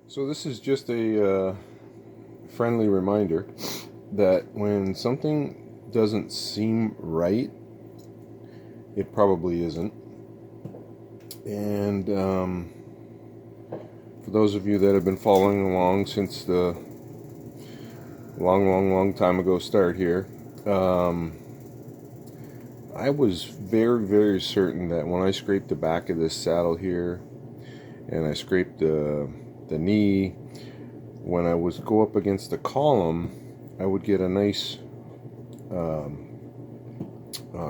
So this is just a friendly reminder that when something doesn't seem right, it probably isn't. And for those of you that have been following along since the long time ago start here, I was very certain that when I scraped the back of this saddle here and I scraped the knee, when I was go up against the column, I would get a nice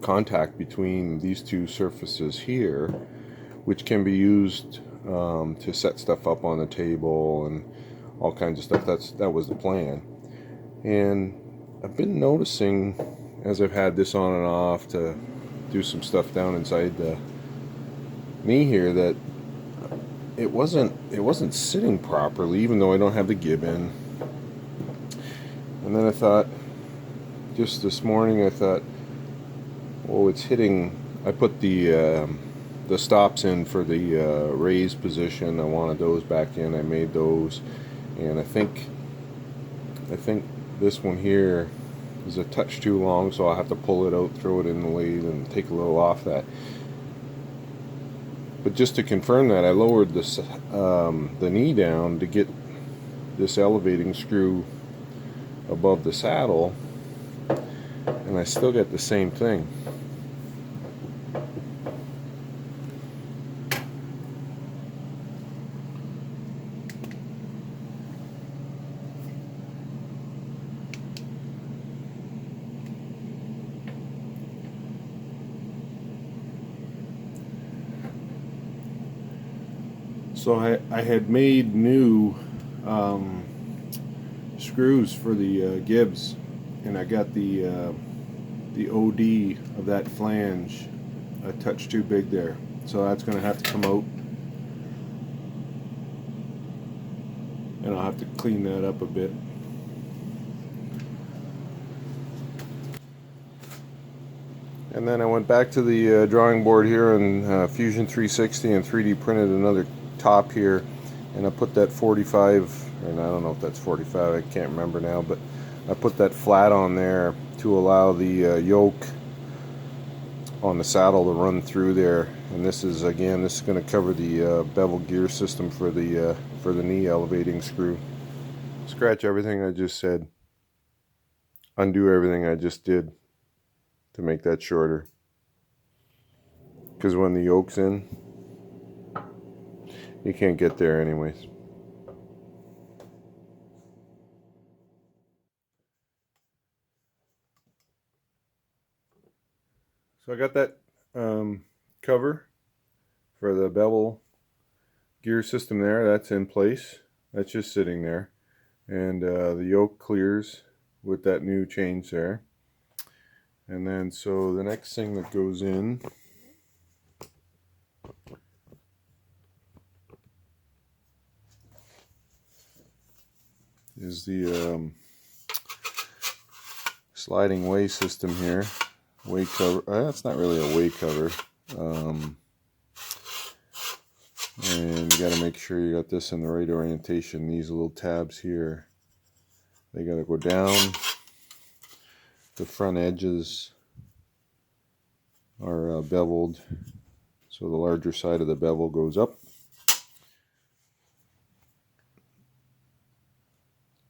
contact between these two surfaces here, which can be used to set stuff up on the table and all kinds of stuff. That was the plan. And I've been noticing as I've had this on and off to do some stuff down inside the knee here that it wasn't sitting properly, even though I don't have the gibbon. And then I thought, just this morning, I thought, well, it's hitting. I put the stops in for the raised position. I wanted those back in. I made those, and I think this one here is a touch too long, so I'll have to pull it out, throw it in the lathe, and take a little off that. But just to confirm that, I lowered this the knee down to get this elevating screw above the saddle, and I still get the same thing. So I had made new screws for the gibs, and I got the OD of that flange a touch too big there, so that's going to have to come out, and I'll have to clean that up a bit. And then I went back to the drawing board here in Fusion 360 and 3D printed another top here, and I put that 45, and I don't know if that's 45, I can't remember now, but I put that flat on there to allow the yoke on the saddle to run through there. And this is going to cover the bevel gear system for the knee elevating screw. Scratch everything I just said, undo everything I just did to make that shorter, because when the yoke's in, you can't get there anyways. So I got that cover for the bevel gear system there. That's in place. That's just sitting there. And the yoke clears with that new change there. And then so the next thing that goes in is the sliding way system here. Way cover. That's not really a way cover. And you got to make sure you got this in the right orientation. These little tabs here, they got to go down. The front edges are beveled, so the larger side of the bevel goes up.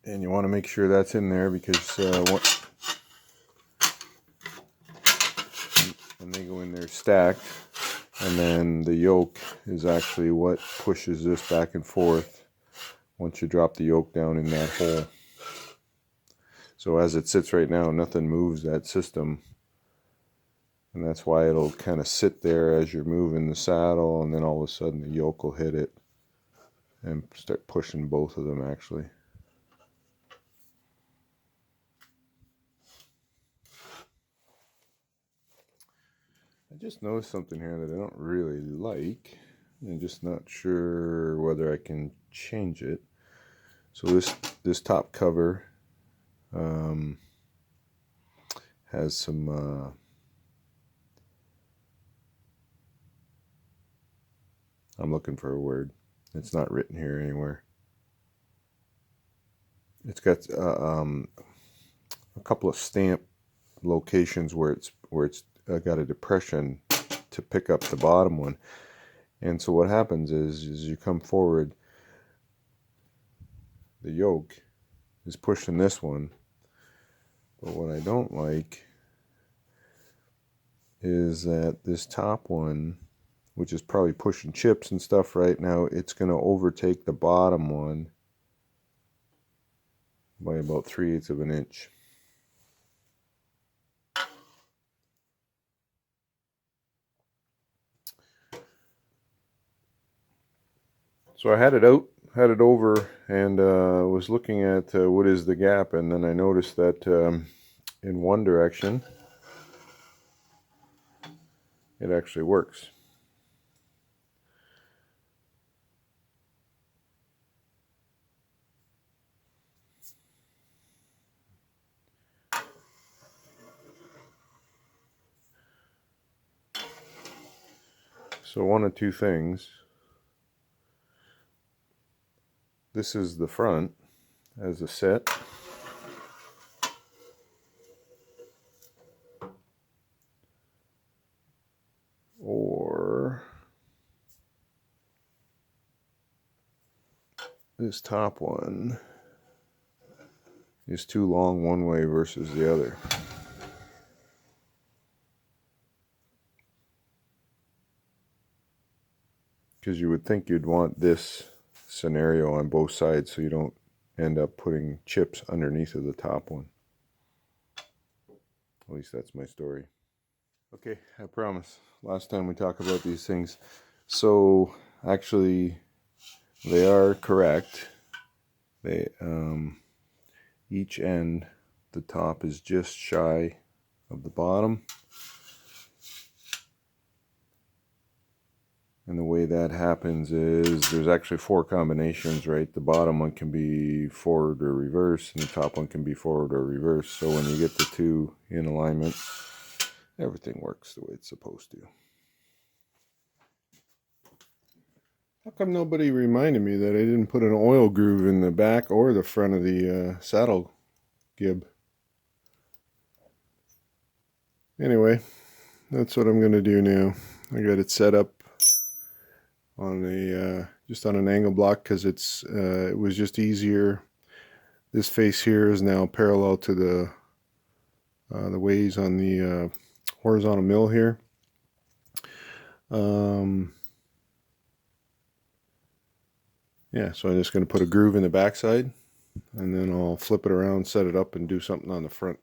And you want to make sure that's in there, because when they go in there stacked, and then the yoke is actually what pushes this back and forth once you drop the yoke down in that hole. So as it sits right now, nothing moves that system, and that's why it'll kind of sit there as you're moving the saddle, and then all of a sudden the yoke will hit it and start pushing both of them actually. I just noticed something here that I don't really like. I'm just not sure whether I can change it. So this top cover has some I'm looking for a word. It's not written here anywhere. It's got a couple of stamp locations where it's got a depression to pick up the bottom one. And so what happens is you come forward, the yoke is pushing this one. But what I don't like is that this top one, which is probably pushing chips and stuff right now, it's going to overtake the bottom one by about 3/8 of an inch. So I had it out, had it over, and was looking at what is the gap, and then I noticed that in one direction it actually works. So one of two things. This is the front as a set. Or this top one is too long one way versus the other. Because you would think you'd want this scenario on both sides so you don't end up putting chips underneath of the top one. At least that's my story. Okay, I promise. Last time we talk about these things. So actually they are correct. They each end, the top is just shy of the bottom. And the way that happens is there's actually 4 combinations, right? The bottom one can be forward or reverse, and the top one can be forward or reverse. So when you get the two in alignment, everything works the way it's supposed to. How come nobody reminded me that I didn't put an oil groove in the back or the front of the saddle gib? Anyway, that's what I'm going to do now. I got it set up on a just on an angle block because it was just easier. This face here is now parallel to the ways on the horizontal mill here. Yeah, so I'm just going to put a groove in the backside, and then I'll flip it around, set it up, and do something on the front.